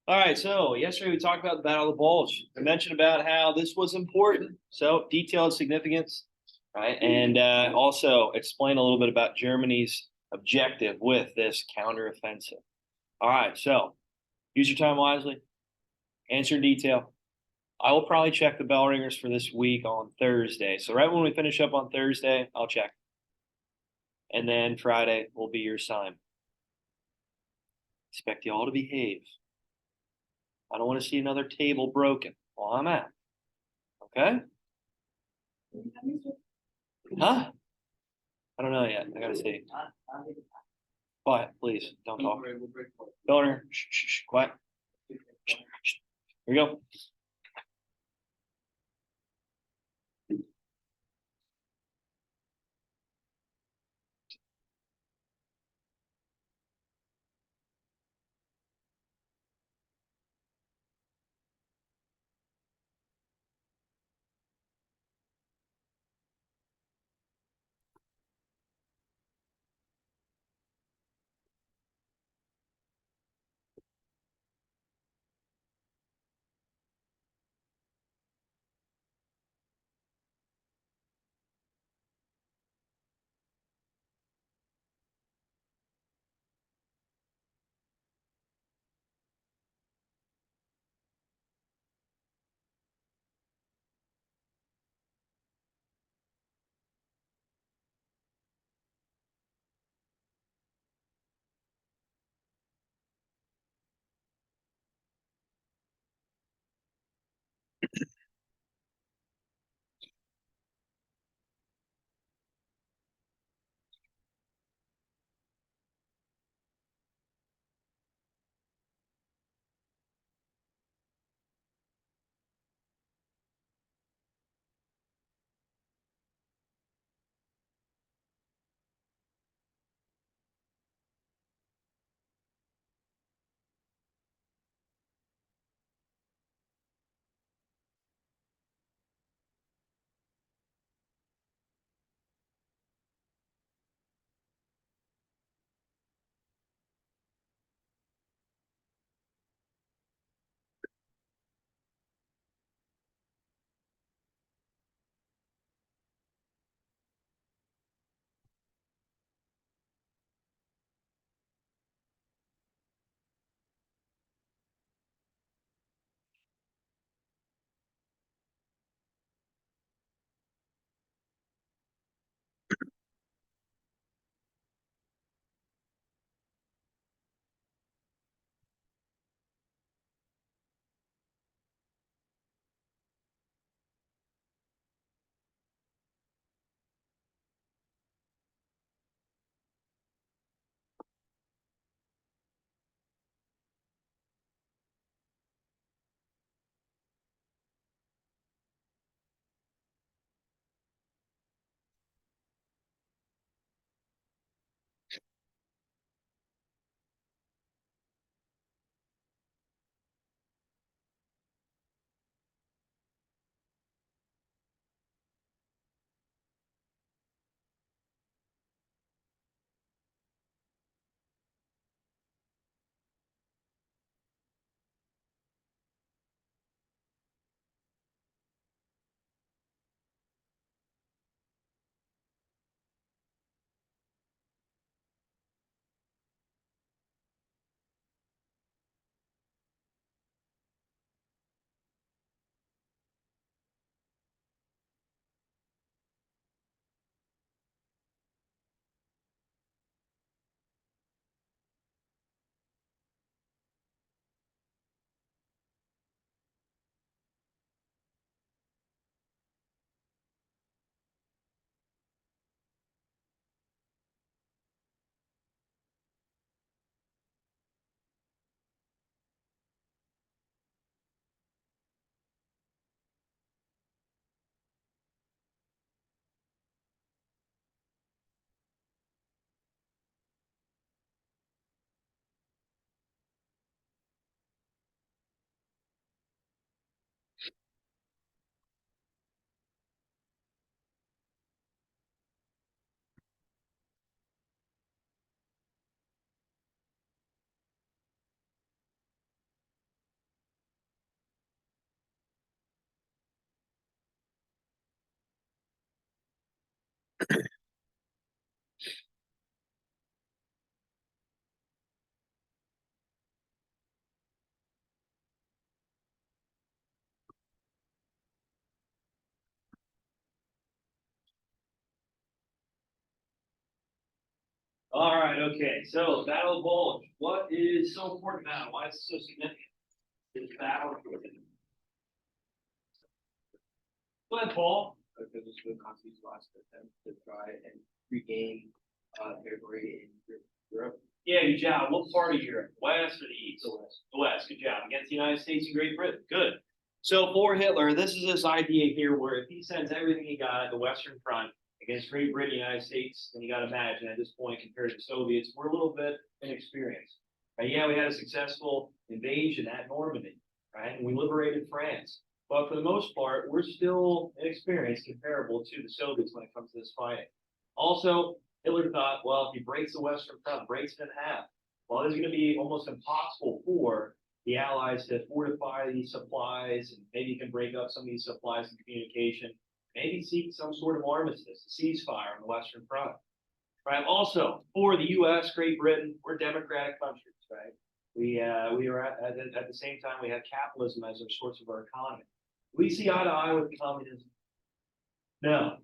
All right, so yesterday we talked about the Battle of the Bulge. I mentioned about how this was important, so detailed significance, right? And also explain a little bit about Germany's objective with this counteroffensive. All right, so use your time wisely, answer in detail. I will probably check the bell ringers for this week on Thursday. So right when we finish up on Thursday, I'll check. And then Friday will be your sign. Expect you all to behave. I don't want to see another table broken while I'm out. Okay? Huh? I don't know yet. I gotta see. Quiet, please. Don't talk. Donor. Shh, shh, shh. Quiet. Shh, shh. Here we go. All right, okay. So Battle of Bulge. What is so important about it? Why is it so significant? This battle. Go ahead, Paul. Because it's the Nazis' last attempt to try and regain territory in Europe. Yeah, good job. What part of Europe? West or the east? The West. The West. Good job. Against the United States and Great Britain. Good. So for Hitler, this is this idea here where if he sends everything he got at the Western Front against Great Britain, United States, then you got to imagine at this point compared to the Soviets, we're a little bit inexperienced. Right? Yeah, we had a successful invasion at Normandy, right? And we liberated France. But for the most part, we're still inexperienced comparable to the Soviets when it comes to this fighting. Also, Hitler thought, well, if he breaks the Western Front, breaks it in half, well, it's going to be almost impossible for the Allies to fortify these supplies, and maybe you can break up some of these supplies and communication, maybe seek some sort of armistice, a ceasefire on the Western Front. Right. Also, for the U.S., Great Britain, we're democratic countries, right? We are at the same time we have capitalism as a source of our economy. We see eye to eye with communism. No,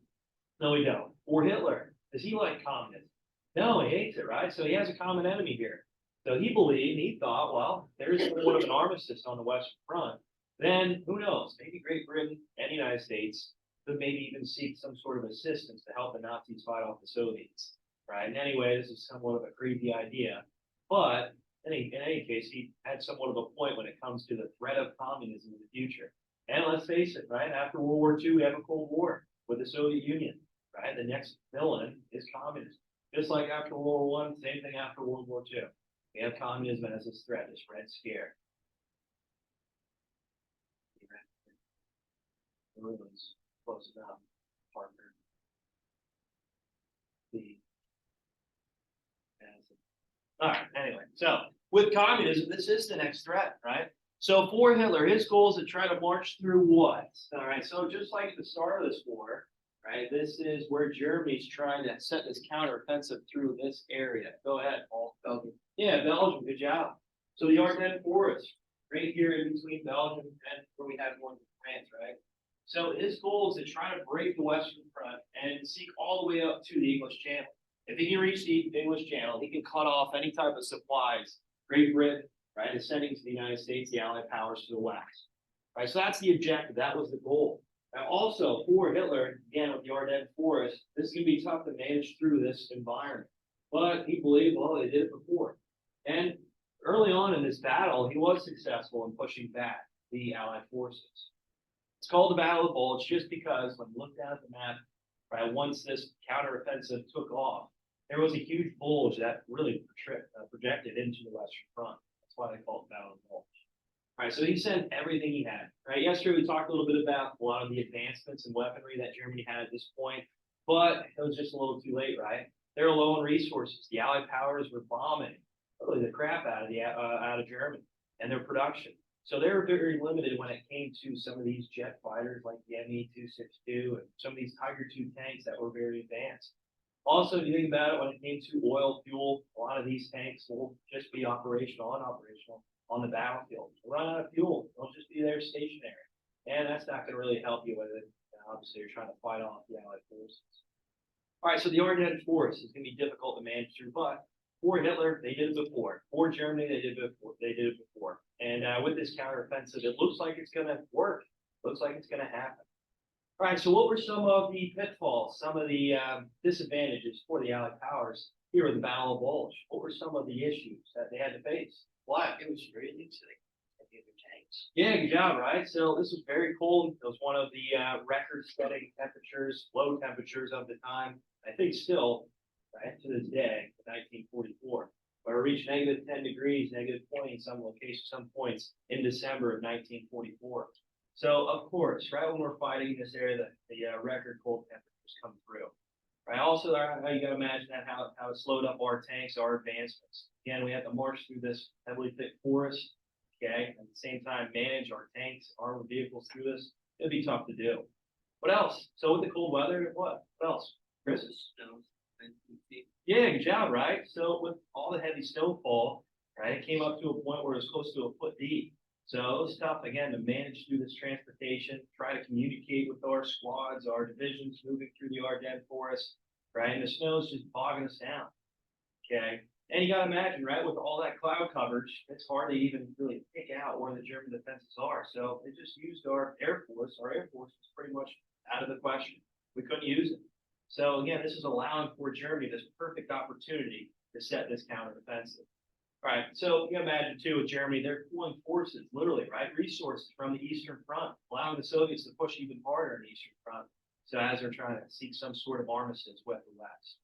no, we don't. For Hitler, does he like communism? No, he hates it, right? So he has a common enemy here. So he thought, well, there's sort of an armistice on the Western Front. Then who knows? Maybe Great Britain and the United States could maybe even seek some sort of assistance to help the Nazis fight off the Soviets, right? And anyway, this is somewhat of a creepy idea, but in any case, he had somewhat of a point when it comes to the threat of communism in the future. And let's face it, right? After World War II, we have a Cold War with the Soviet Union, right? The next villain is communism. Just like after World War I, same thing after World War II. We have communism as this threat, this red scare. Ruins close enough, partner. All right, anyway, so with communism, this is the next threat, right? So for Hitler, his goal is to try to march through what? All right, so just like at the start of this war, right, this is where Germany's trying to set this counteroffensive through this area. Go ahead, Paul. Belgium. Yeah, Belgium, good job. So the Ardennes Forest, right here in between Belgium and where we have one in France, right? So his goal is to try to break the Western Front and seek all the way up to the English Channel. If he can reach the English Channel, he can cut off any type of supplies Great Britain, right, is sending to the United States, the Allied powers to the west. Right, so that's the objective. That was the goal. Now, also for Hitler, again with the Ardennes Forest, this is going to be tough to manage through this environment. But he believed, well, they did it before. And early on in this battle, he was successful in pushing back the Allied forces. It's called the Battle of Bulge just because when you look down at the map, right, once this counteroffensive took off, there was a huge bulge that really projected into the Western Front. That's why they call it Battle of Bulge. All right, so he sent everything he had. Right, yesterday we talked a little bit about a lot of the advancements in weaponry that Germany had at this point, but it was just a little too late, right? They were low on resources. The Allied powers were bombing really the crap out of Germany and their production. So they were very limited when it came to some of these jet fighters like the Me-262 and some of these Tiger II tanks that were very advanced. Also, if you think about it, when it came to oil, fuel, a lot of these tanks will just be operational and operational on the battlefield. They'll run out of fuel. They'll just be there stationary. And that's not going to really help you with it. Obviously, you're trying to fight off the Allied forces. All right, so the Ardennes Forest is going to be difficult to manage through, but for Hitler, they did it before. For Germany, they did it before. And with this counteroffensive, it looks like it's going to work. Looks like it's going to happen. All right, so what were some of the pitfalls, some of the disadvantages for the Allied powers here in the Battle of Bulge? What were some of the issues that they had to face? Why? It was freezing, so they had the other tanks. Yeah, good job, right? So this was very cold. It was one of the record-setting temperatures, low temperatures of the time. I think still, right, to this day, 1944. But it reached -10 degrees, -20 in some locations, some points in December of 1944. So, of course, right when we're fighting in this area, the record cold temperatures come through. Right. Also, how you got to imagine that how it slowed up our tanks, our advancements. Again, we had to march through this heavily thick forest. Okay, at the same time, manage our tanks, armored vehicles through this. It'd be tough to do. What else? So with the cold weather, what else? Chris? Snow. Yeah, good job, right? So with all the heavy snowfall, right, it came up to a point where it was close to a foot deep. So it was tough, again, to manage through this transportation, try to communicate with our squads, our divisions moving through the Ardennes Forest, right? And the snow is just bogging us down. Okay. And you gotta imagine, right, with all that cloud coverage, it's hard to even really pick out where the German defenses are. So they just used our Air Force. Our Air Force was pretty much out of the question. We couldn't use it. So again, this is allowing for Germany this perfect opportunity to set this counteroffensive. All right, so you can imagine too with Germany, they're pulling forces, literally, right, resources from the Eastern Front, allowing the Soviets to push even harder in the Eastern Front. So as they're trying to seek some sort of armistice with the West.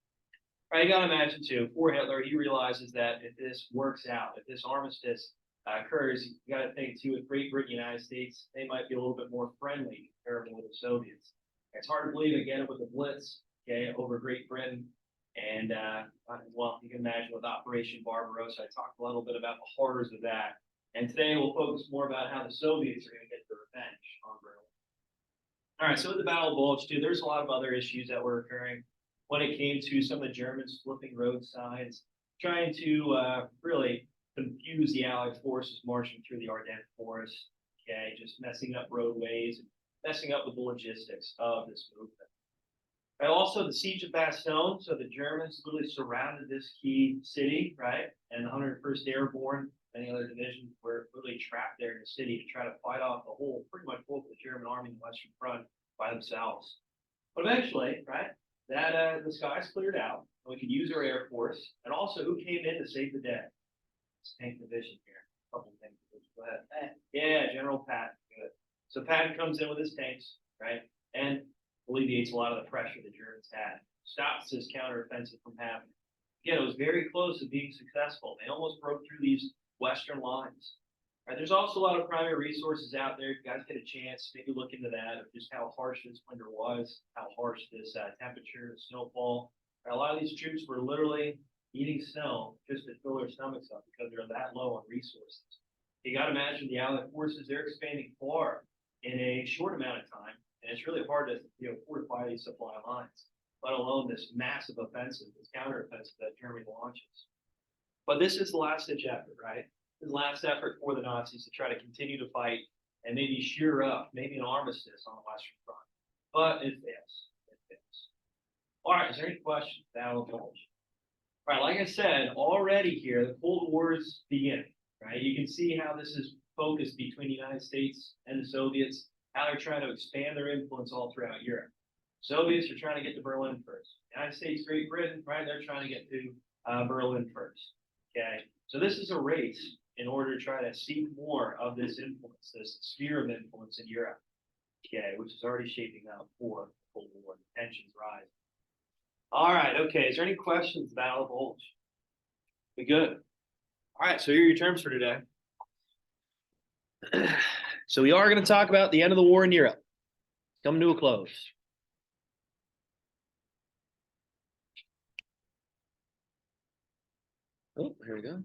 All right, you got to imagine too, for Hitler, he realizes that if this works out, if this armistice occurs, you got to think too, with Great Britain, United States, they might be a little bit more friendly compared with the Soviets. It's hard to believe again with the Blitz, okay, over Great Britain. And well, you can imagine with Operation Barbarossa, I talked a little bit about the horrors of that. And today we'll focus more about how the Soviets are going to get their revenge on Berlin. All right, so with the Battle of Bulge, too, there's a lot of other issues that were occurring when it came to some of the Germans flipping road signs, trying to really confuse the Allied forces marching through the Ardennes forest, okay, just messing up roadways and messing up with the logistics of this movement. And also the siege of Bastogne, so the Germans literally surrounded this key city, right? And the 101st Airborne, many other divisions were literally trapped there in the city to try to fight off the whole, pretty much both the German army and the Western Front by themselves. But eventually, right, that the skies cleared out, and we could use our Air Force, and also who came in to save the day? It's Tank Division here. A couple of things. Go ahead. Yeah, General Patton. Good. So Patton comes in with his tanks, right, and alleviates a lot of the pressure the Germans had, stops this counteroffensive from happening. Again, it was very close to being successful. They almost broke through these Western lines. Right, there's also a lot of primary resources out there. If you guys get a chance, maybe look into that of just how harsh this winter was, how harsh this temperature, the snowfall. Right, a lot of these troops were literally eating snow just to fill their stomachs up because they're that low on resources. You got to imagine the Allied forces, they're expanding far in a short amount of time. And it's really hard to fortify these supply lines, let alone this massive offensive, this counteroffensive that Germany launches. But this is the last-ditch effort, right? This is the last effort for the Nazis to try to continue to fight and maybe shear up, maybe an armistice on the Western Front. But it fails. It fails. All right, is there any questions? Battle of Bulge. All right, like I said, already here, the Cold War is beginning, right? You can see how this is focused between the United States and the Soviets, how they're trying to expand their influence all throughout Europe. Soviets are trying to get to Berlin first. United States, Great Britain, right? They're trying to get to Berlin first. Okay, so this is a race in order to try to seek more of this influence, this sphere of influence in Europe. Okay, which is already shaping up for the Cold War. The tensions rise. All right, okay. Is there any questions about the Bulge? We good? All right, so here are your terms for today. So we are going to talk about the end of the war in Europe. Coming to a close. Oh, here we go.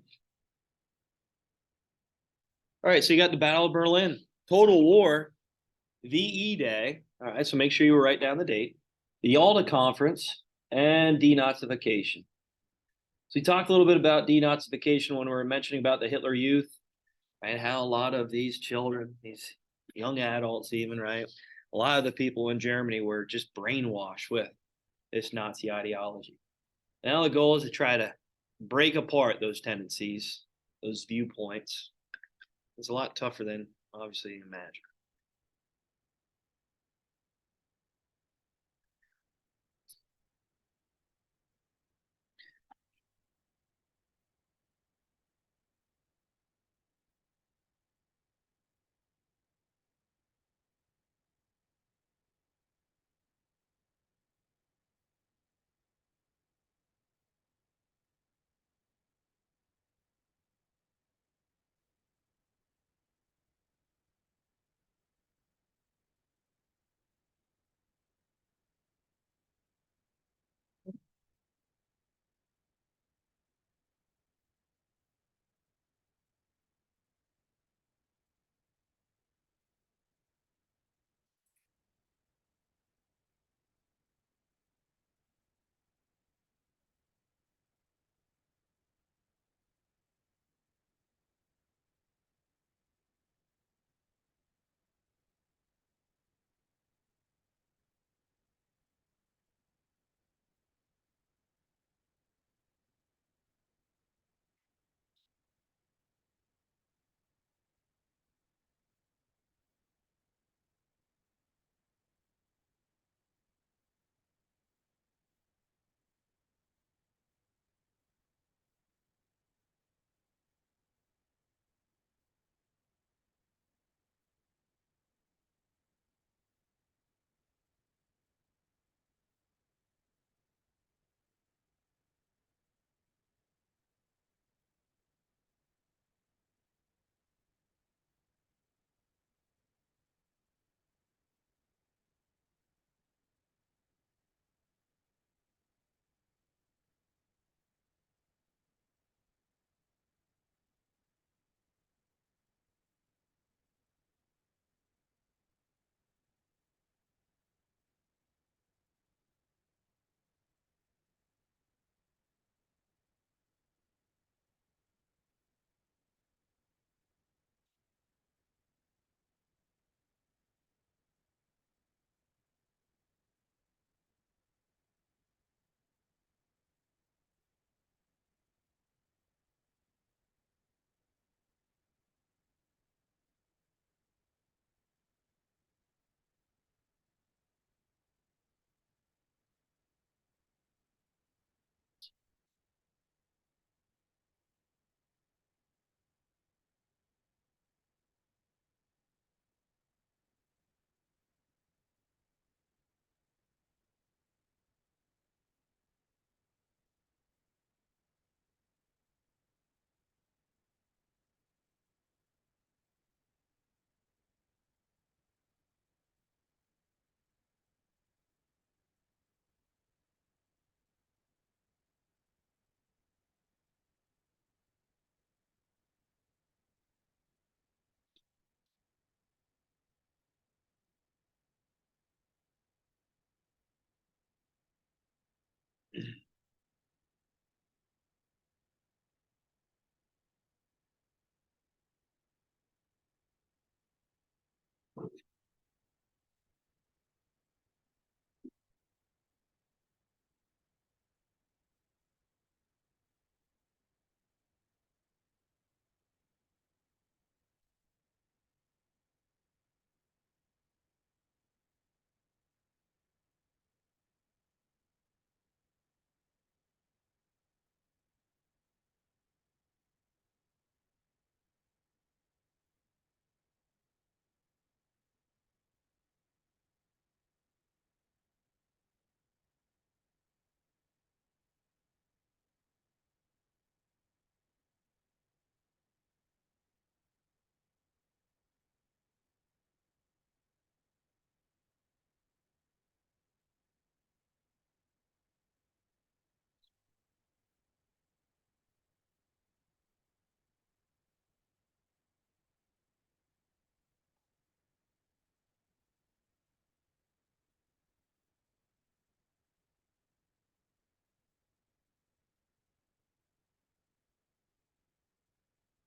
All right, so you got the Battle of Berlin. Total war, VE Day. All right, so make sure you write down the date. The Yalta Conference and denazification. So we talked a little bit about denazification when we were mentioning about the Hitler Youth and how a lot of these children, these young adults even, right? A lot of the people in Germany were just brainwashed with this Nazi ideology. Now the goal is to try to break apart those tendencies, those viewpoints. It's a lot tougher than obviously you imagine.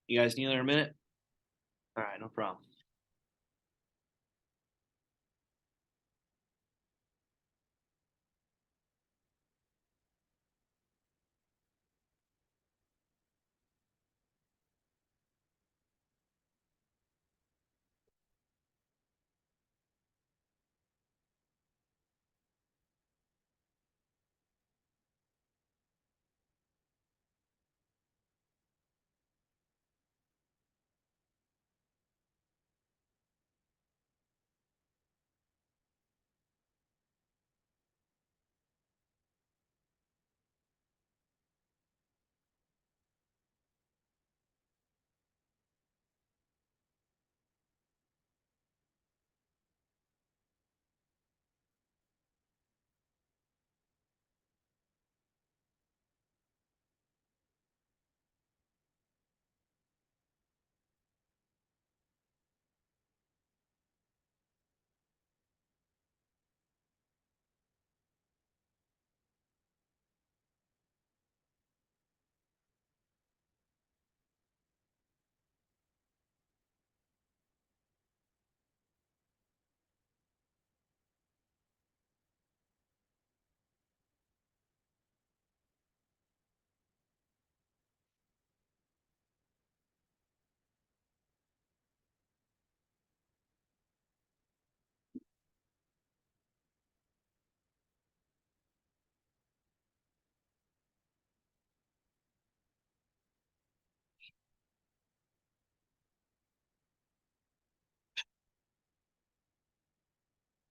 You guys need another minute? All right, no problem.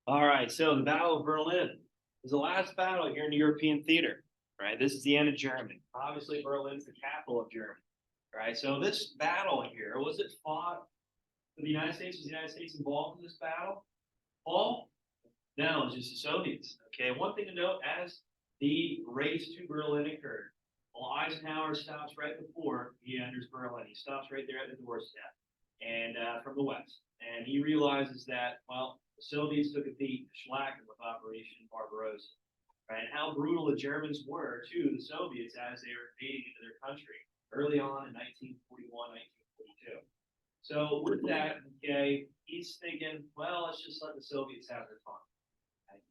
All right, so the Battle of Berlin is the last battle here in the European theater, right? This is the end of Germany. Obviously, Berlin's the capital of Germany, right? So this battle here, was it fought for the United States? Was the United States involved in this battle? Paul? No, it's just the Soviets. Okay, one thing to note, as the race to Berlin occurred, well, Eisenhower stops right before he enters Berlin. He stops right there at the doorstep, and from the west, and he realizes that the Soviets took a beat, shellacking with Operation Barbarossa, right? And how brutal the Germans were to the Soviets as they were invading into their country early on in 1941, 1942. So with that, okay, he's thinking, well, let's just let the Soviets have their fun.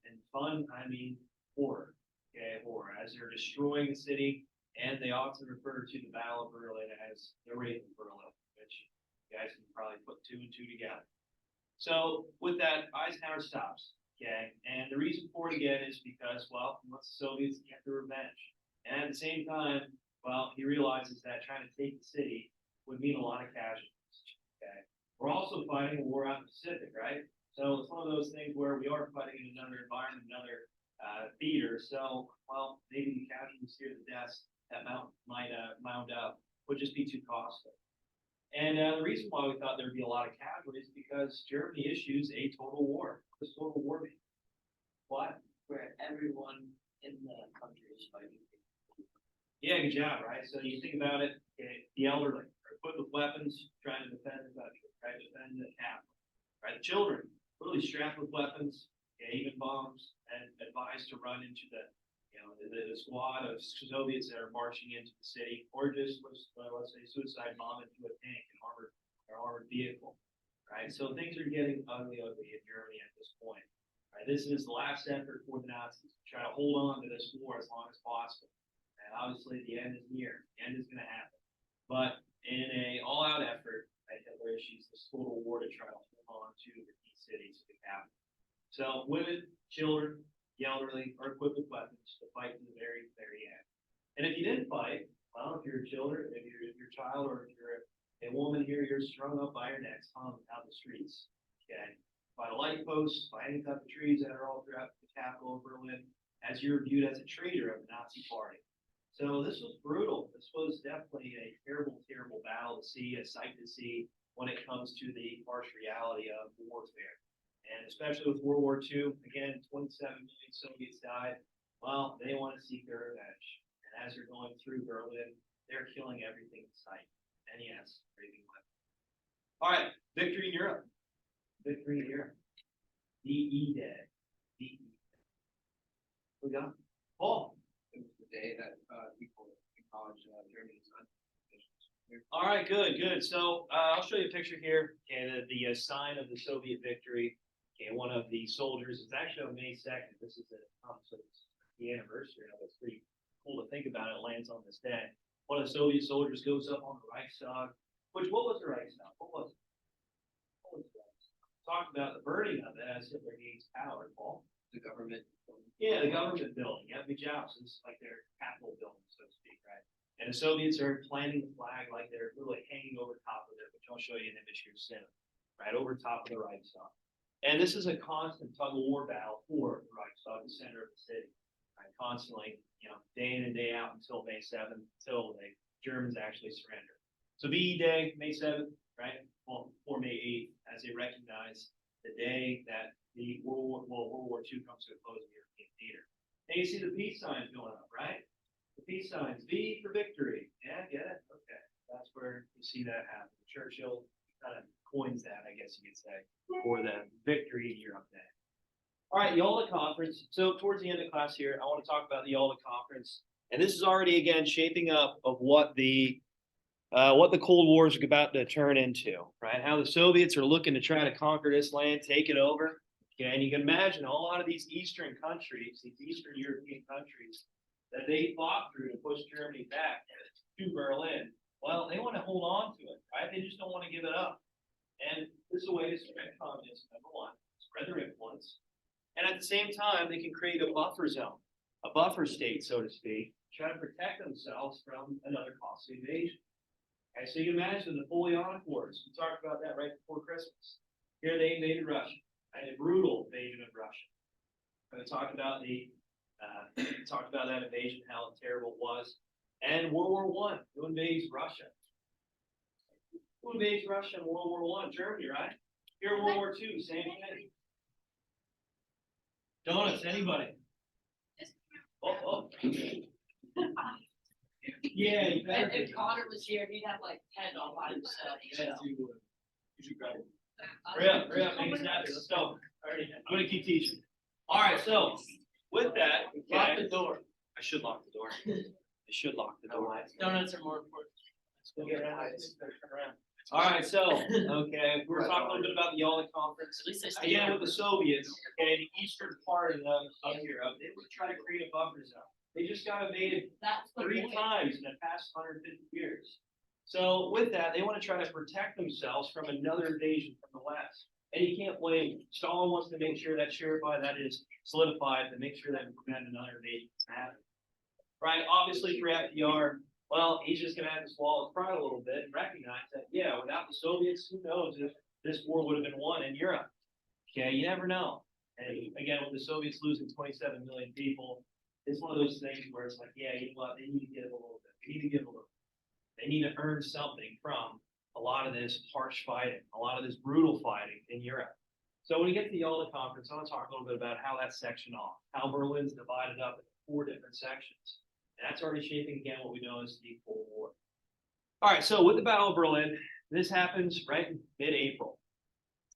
And fun, I mean horror. Okay, horror. As they're destroying the city, and they often refer to the Battle of Berlin as the Rape of Berlin, which you guys can probably put two and two together. So with that, Eisenhower stops. Okay, and the reason for it again is because, well, he wants the Soviets to get their revenge, and at the same time, well, he realizes that trying to take the city would mean a lot of casualties. Okay, we're also fighting a war out in the Pacific, right? So it's one of those things where we are fighting in another environment, another theater. So, well, maybe the casualties here, the deaths that might mound up would just be too costly. And the reason why we thought there'd be a lot of casualties is because Germany issues a total war. What does total war mean? What? Where everyone in the country is fighting. Yeah, good job, right? So you think about it, okay, the elderly are equipped with weapons, trying to defend the country, trying to defend the capital, right? The children, really strapped with weapons, okay, even bombs, and advised to run into the squad of Soviets that are marching into the city, or just let's say suicide bomb into a tank, an armored vehicle, right? So things are getting ugly in Germany at this point. Right? This is the last effort for the Nazis to try to hold on to this war as long as possible. And obviously, the end is near. The end is going to happen. But in a all-out effort, right, Hitler issues this total war to try to hold on to the key cities of the capital. So women, children, the elderly are equipped with weapons to fight to the very, very end. And if you didn't fight, well, if you're a children, if you're a child, or if you're a woman here, you're strung up by your necks, hung out the streets. Okay, by the light posts, by any type of trees that are all throughout the capital of Berlin, as you're viewed as a traitor of the Nazi Party. So this was brutal. This was definitely a terrible, terrible battle to see, a sight to see when it comes to the harsh reality of warfare. And especially with World War II, again, 27 million Soviets died. Well, they want to seek their revenge. And as they're going through Berlin, they're killing everything in sight. And yes, raving weapons. All right, victory in Europe. Victory in Europe. DE Day. DE. We got Paul. It was the day that people acknowledged Germany's unconditional. here. All right, good, good. So I'll show you a picture here. Okay, the sign of the Soviet victory. Okay, one of the soldiers is actually on May 2nd. This is so it's the anniversary of it. It's pretty cool to think about. It lands on this day. One of the Soviet soldiers goes up on the Reichstag. What was the Reichstag? What was it? What was the Reichstag? Talked about the burning of it as Hitler gains power, Paul. The government. Yeah, the government building. Yeah, big jobs. It's like their capital building, so to speak, right? And the Soviets are planting the flag like they're really hanging over top of it, which I'll show you an image here soon, right over top of the Reichstag. And this is a constant tug of war battle for the Reichstag, the center of the city, right? Constantly, day in and day out until May 7th, until the Germans actually surrender. So VE Day, May 7th, right? Well, or May 8th, as they recognize the day that the World War II comes to a close in the European theater. And you see the peace signs going up, right? The peace signs, V for victory. Yeah, get it? Okay. That's where you see that happen. Churchill kind of coins that, I guess you could say, for the victory Europe Day. All right, Yalta Conference. So towards the end of class here, I want to talk about the Yalta Conference. And this is already, again, shaping up of what the Cold War is about to turn into, right? How the Soviets are looking to try to conquer this land, take it over. Okay, and you can imagine a lot of these Eastern countries, these Eastern European countries, that they fought through to push Germany back to Berlin. Well, they want to hold on to it, right? They just don't want to give it up. And this is a way to spread communism, number one, spread their influence. And at the same time, they can create a buffer zone, a buffer state, so to speak, try to protect themselves from another costly invasion. Okay, so you can imagine the Napoleonic Wars. We talked about that right before Christmas. Here they invaded Russia, right? A brutal invasion of Russia. And we talked about that invasion, how terrible it was. And World War I, who invades Russia? Who invades Russia in World War I? Germany, right? Here in World War II, same thing. Donuts, anybody? Oh. Yeah, you better. If Connor was here, he'd have like 10 on by himself. Yeah, you should grab it. Hurry up, make it snappy. Let's go. Alrighty, I'm gonna keep teaching. All right, so with that, Lock the door. I should lock the door. I should lock the door. Donuts are more important. Let's go get around. Turn around. All right, so okay, we're talking a little bit about the Yalta Conference. At least I stay Again, with the Soviets, okay, the eastern part of Europe, they would try to create a buffer zone. They just got invaded That's the 3 point. times in the past 150 years. So with that, they want to try to protect themselves from another invasion from the west. And you can't blame them. Stalin wants to make sure that that is solidified to make sure that we prevent another invasion from happening. Right? Obviously, for FDR, well, he's just going to have to swallow his pride a little bit and recognize that, yeah, without the Soviets, who knows if this war would have been won in Europe. Okay, you never know. And again, with the Soviets losing 27 million people, it's one of those things where it's like, yeah, you know what, they need to give a little bit. They need to give a little bit. They need to earn something from a lot of this harsh fighting, a lot of this brutal fighting in Europe. So when we get to the Yalta Conference, I want to talk a little bit about how that's sectioned off, how Berlin's divided up into 4 different sections. And that's already shaping, again, what we know as the Cold War. All right, so with the Battle of Berlin, this happens right in mid-April.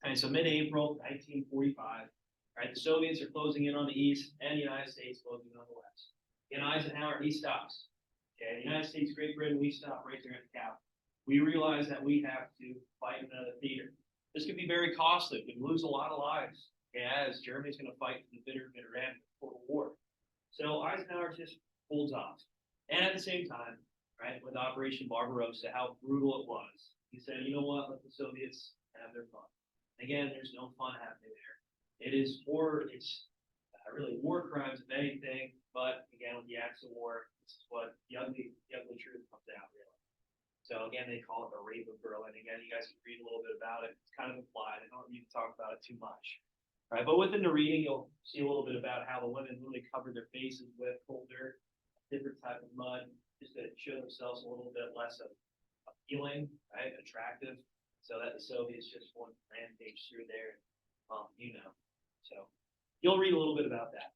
And so mid-April, 1945. Right, the Soviets are closing in on the east, and the United States closing in on the west. In Eisenhower, he stops. Okay, the United States, Great Britain, we stop right there at the capital. We realize that we have to fight in another theater. This could be very costly. We lose a lot of lives, okay, as Germany's going to fight to the bitter end of the war. So Eisenhower just holds off. And at the same time, right, with Operation Barbarossa, how brutal it was, he said, you know what, let the Soviets have their fun. Again, there's no fun happening there. It's really war crimes of anything, but again, with the acts of war, this is what the ugly truth comes out, really. So again, they call it the rape of Berlin. Again, you guys can read a little bit about it. It's kind of implied. I don't need to talk about it too much. All right, but within the reading, you'll see a little bit about how the women really covered their faces with cold dirt, different type of mud, just to show themselves a little bit less appealing, right, attractive, so that the Soviets just won't rampage through there. So you'll read a little bit about that.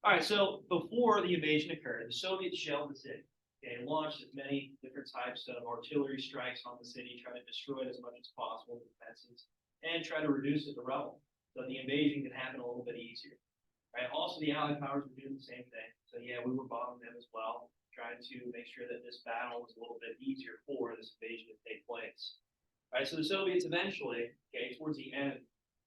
All right, so before the invasion occurred, the Soviets shelled the city. Okay, launched as many different types of artillery strikes on the city, trying to destroy it as much as possible, defenses, and try to reduce it to rubble, so the invasion can happen a little bit easier. Right? Also, the Allied powers were doing the same thing. So yeah, we were bombing them as well. trying to make sure that this battle was a little bit easier for this invasion to take place. All right, so the Soviets eventually, okay, towards the end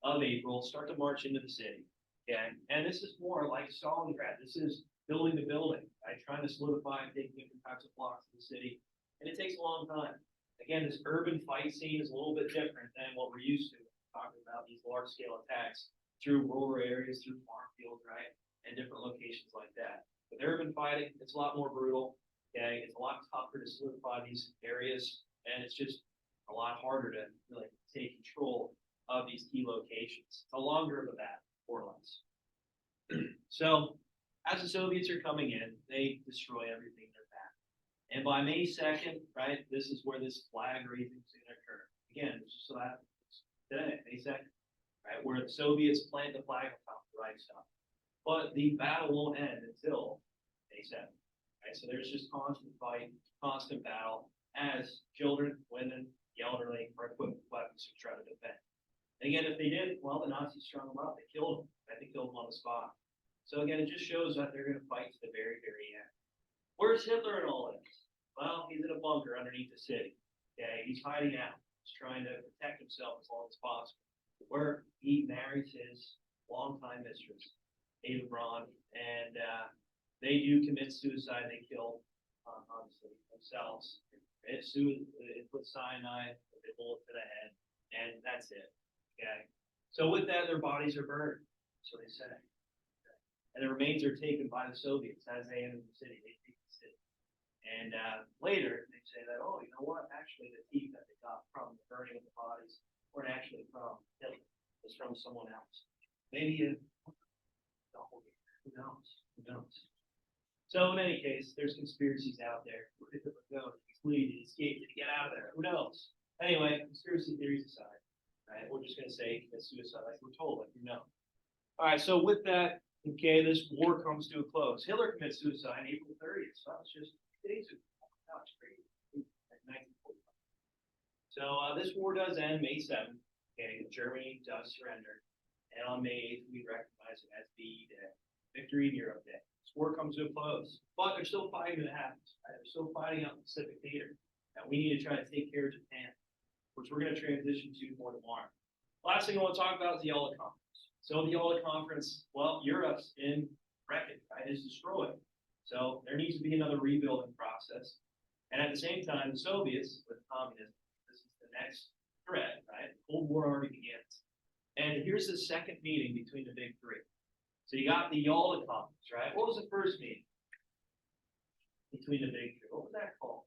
of April, start to march into the city. Okay, and this is more like Stalingrad. This is building the building, right? Trying to solidify and take different types of blocks in the city, and it takes a long time. Again, this urban fight scene is a little bit different than what we're used to, talking about these large-scale attacks through rural areas, through farm fields, right, and different locations like that. With urban fighting, it's a lot more brutal. Okay, it's a lot tougher to solidify these areas, and it's just a lot harder to really take control of these key locations. It's a longer of a battle, more or less. So, as the Soviets are coming in, they destroy everything in their path. And by May 2nd, right, this is where this flag raising is going to occur. Again, so that today, May 2nd, right, where the Soviets plant the flag on top of the right stuff. But the battle won't end until May 7th. Right? So there's just constant fight, constant battle as children, women, the elderly are equipped with weapons to try to defend. And again, if they did, well, the Nazis strung them up. They killed them. Right? They killed them on the spot. So again, it just shows that they're going to fight to the very, very end. Where's Hitler in all this? Well, he's in a bunker underneath the city. Okay, he's hiding out. He's trying to protect himself as long as possible. Where he marries his longtime mistress, Ava Braun, and they do commit suicide. They kill, obviously, themselves. It put cyanide, a bullet to the head, and that's it. Okay, so with that, their bodies are burned. So they say. And the remains are taken by the Soviets as they enter the city. They take the city. And later, they say that, oh, you know what? Actually, the teeth that they got from the burning of the bodies weren't actually from Hitler. It was from someone else. Maybe a doppelganger. Who knows? Who knows? So in any case, there's conspiracies out there. Where did Hitler go? Did he flee? Did he escape? Did he get out of there? Who knows? Anyway, conspiracy theories aside, right? We're just going to say he commits suicide like we're told, like we know. All right, so with that, okay, this war comes to a close. Hitler commits suicide on April 30th. So that was just days ago. That was crazy. Like 1945. So this war does end May 7th. Okay, Germany does surrender. And on May 8th, we recognize it as VE Day, Victory in Europe Day. This war comes to a close. But there's still fighting that happens. Right? They're still fighting out in the Pacific Theater. And we need to try to take care of Japan, which we're going to transition to more tomorrow. Last thing I want to talk about is the Yalta Conference. So the Yalta Conference, well, Europe's in wreckage, right? It's destroyed. So there needs to be another rebuilding process. And at the same time, the Soviets, with communism, this is the next threat, right? The Cold War already begins. And here's the second meeting between the big three. So you got the Yalta Conference, right? What was the first meeting between the big three? What was that called?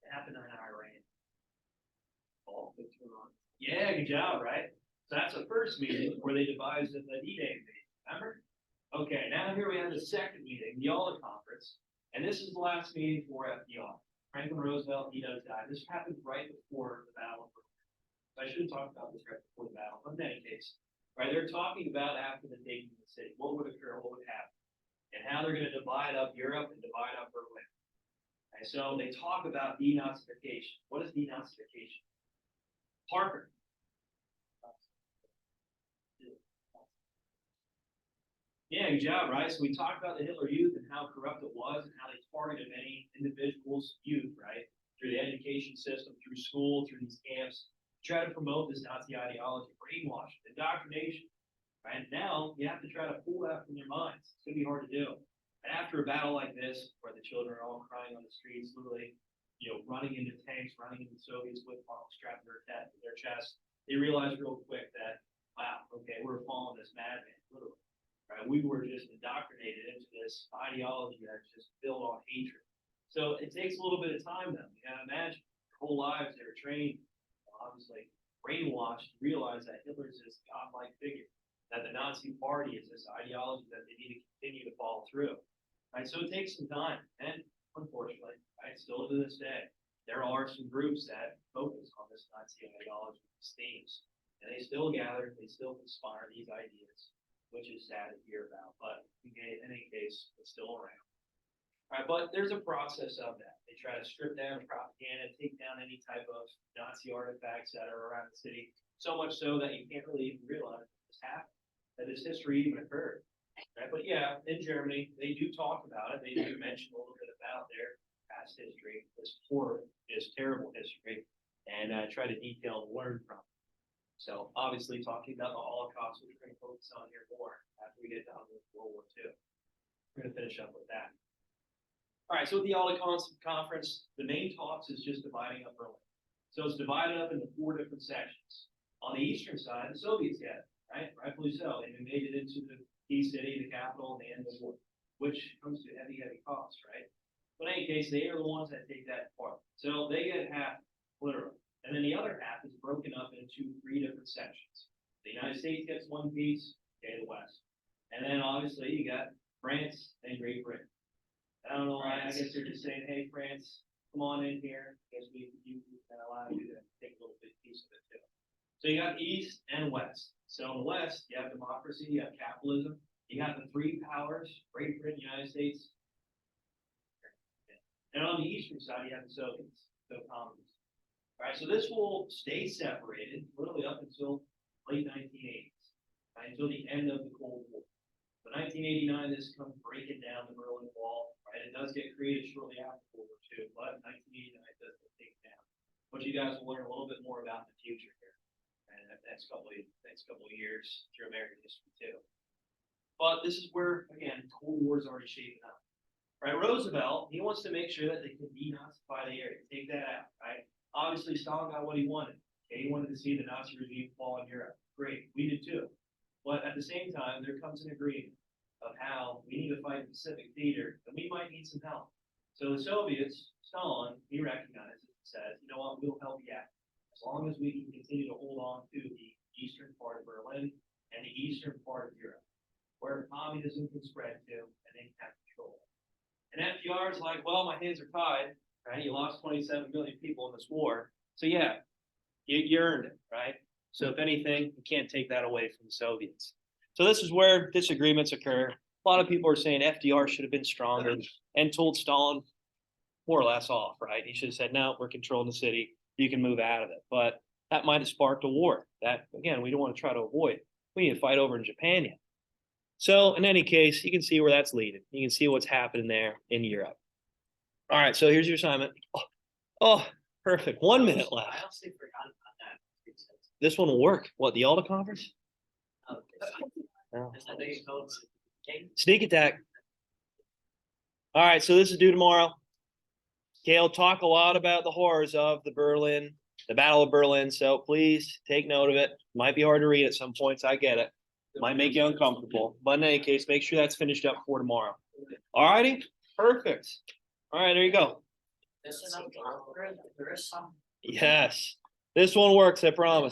It happened in Iran. Oh, yeah, good job, right? So that's the first meeting where they devised the D-Day meeting, remember? Okay, now here we have the second meeting, the Yalta Conference, and this is the last meeting for FDR. Franklin Roosevelt, he does die. This happened right before the Battle of Berlin. So I shouldn't talk about this right before the battle, but in any case, right, they're talking about after the taking of the city, what would occur, what would happen, and how they're going to divide up Europe and divide up Berlin. And so they talk about denazification. What is denazification? Parker. Yeah, good job, right? So we talked about the Hitler Youth and how corrupt it was and how they targeted many individuals' youth, right? Through the education system, through school, through these camps, to try to promote this Nazi ideology, brainwashing, indoctrination, right? Now, you have to try to pull that from their minds. It's going to be hard to do. And after a battle like this, where the children are all crying on the streets, literally, running into tanks, running into Soviets with bombs strapped to their chest, they realize real quick that, wow, okay, we're following this madman, literally. Right? We were just indoctrinated into this ideology that's just built on hatred. So it takes a little bit of time, though. You gotta imagine their whole lives they were trained, obviously brainwashed, to realize that Hitler's this godlike figure, that the Nazi Party is this ideology that they need to continue to follow through. Right? So it takes some time, and unfortunately, right, still to this day, there are some groups that focus on this Nazi ideology, these themes, and they still gather, they still conspire these ideas, which is sad to hear about, but in any case, it's still around. All right, but there's a process of that. They try to strip down propaganda, take down any type of Nazi artifacts that are around the city, so much so that you can't really even realize this happened, that this history even occurred. Right, but yeah, in Germany, they do talk about it. They do mention a little bit about their past history, this terrible history, and try to detail and learn from it. So obviously talking about the Holocaust, which we're gonna focus on here more after we get done with World War II. We're gonna finish up with that. All right, so with the Yalta Conference, the main talks is just dividing up Berlin. So it's divided up into 4 different sections. On the eastern side, the Soviets had it, right? Rightfully so. They made it into the key city, the capital, and the end of the war, which comes to heavy, heavy costs, right? But in any case, they are the ones that take that part. So they get half, literally. And then the other half is broken up into 3 different sections. The United States gets one piece, okay, the West. And then obviously you got France and Great Britain. I don't know why, I guess they're just saying, hey, France, come on in here, because you can allow you to take a little bit piece of it too. So you got East and West. So in the West, you have democracy, you have capitalism, you got the 3 powers, Great Britain, United States. And on the eastern side, you have the Soviets, so communists. All right, so this will stay separated literally up until late 1980s, right, until the end of the Cold War. So 1989, this comes breaking down the Berlin Wall, right? It does get created shortly after World War II, but 1989 does get taken down. But you guys will learn a little bit more about in the future here, and the next couple of years through American history too. But this is where, again, Cold War is already shaping up. Right, Roosevelt, he wants to make sure that they can denazify the area, take that out, right? Obviously, Stalin got what he wanted. Okay, he wanted to see the Nazi regime fall in Europe. Great, we did too. But at the same time, there comes an agreement of how we need to fight the Pacific theater, and we might need some help. So the Soviets, Stalin, he recognizes and says, you know what, we'll help you out. As long as we can continue to hold on to the eastern part of Berlin and the eastern part of Europe, where communism can spread to, and they can have control. And FDR is like, well, my hands are tied, right? You lost 27 million people in this war. So yeah, you earned it, right? So if anything, you can't take that away from the Soviets. So this is where disagreements occur. A lot of people are saying FDR should have been stronger and told Stalin more or less off, right? He should have said, no, we're controlling the city. You can move out of it. But that might have sparked a war. That, again, we don't want to try to avoid. We need to fight over in Japan yet. So in any case, you can see where that's leading. You can see what's happening there in Europe. All right, so here's your assignment. Oh, perfect. 1 minute left. I honestly forgot about that. This one will work. What, the Yalta Conference? Oh, No. I think it goes. Sneak attack. All right, so this is due tomorrow. Okay, I'll talk a lot about the horrors of the Battle of Berlin. So please take note of it. Might be hard to read at some points. I get it. Might make you uncomfortable. But in any case, make sure that's finished up for tomorrow. All righty? Perfect. All right, there you go. There is some. Yes. This one works, I promise.